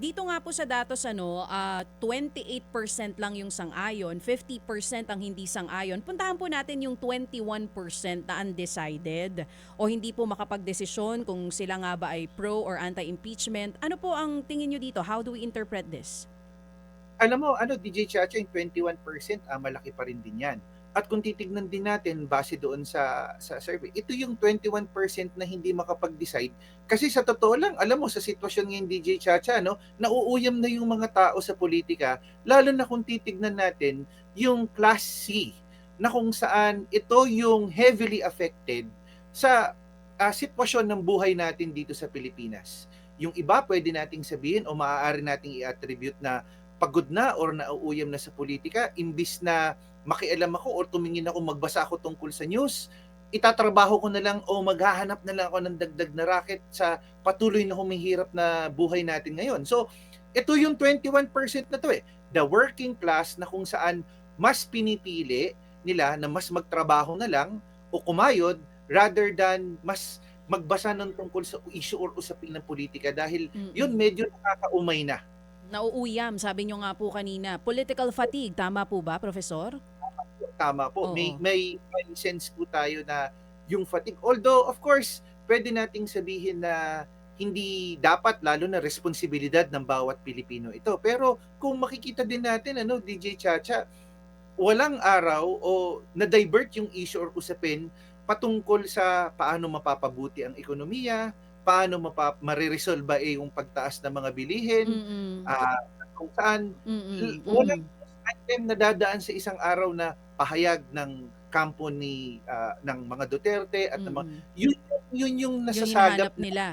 Dito nga po sa datos 28% lang yung sang-ayon, 50% ang hindi sang-ayon. Puntahan po natin yung 21% na undecided o hindi po makapagdesisyon kung sila nga ba ay pro or anti-impeachment. Ano po ang tingin nyo dito? How do we interpret this? Alam mo ano, DJ Chacha, yung 21%, malaki pa rin din 'yan. At kung titignan din natin base doon sa survey, ito yung 21% na hindi makapag-decide kasi sa totoo lang, alam mo sa sitwasyon ngayon, DJ Chacha 'no, nauuyam na yung mga tao sa politika, lalo na kung titignan natin yung Class C, na kung saan ito yung heavily affected sa, sitwasyon ng buhay natin dito sa Pilipinas. Yung iba puwede nating sabihin o maaari nating i-attribute na pagod na or nauuyam na sa politika, imbis na makialam ako or tumingin ako, magbasa ako tungkol sa news, itatrabaho ko na lang o maghahanap na lang ako ng dagdag na raket sa patuloy na humihirap na buhay natin ngayon. So, ito yung 21% na to eh. The working class na kung saan mas pinipili nila na mas magtrabaho na lang o kumayod rather than mas magbasa ng tungkol sa issue or usapin ng politika dahil yun Mm. medyo nakakaumay na. Nauuyam, sabi nyo nga po kanina. Political fatigue, tama po ba, Professor? Tama po, may Oo. may may sense po tayo na yung fatigue, although of course puwede nating sabihin na hindi dapat, lalo na responsibilidad ng bawat Pilipino ito. Pero kung makikita din natin ano, DJ Chacha, walang araw o na-divert yung issue or usapin patungkol sa paano mapapabuti ang ekonomiya, paano mare-resolba, yung pagtaas ng mga bilihin, Mm. kung saan Mm. walang Mm. item na dadaan sa isang araw na pahayag ng kampo ng mga Duterte at ng mga Mm. yun yun yung Yung nasasagap hinahanap na nila.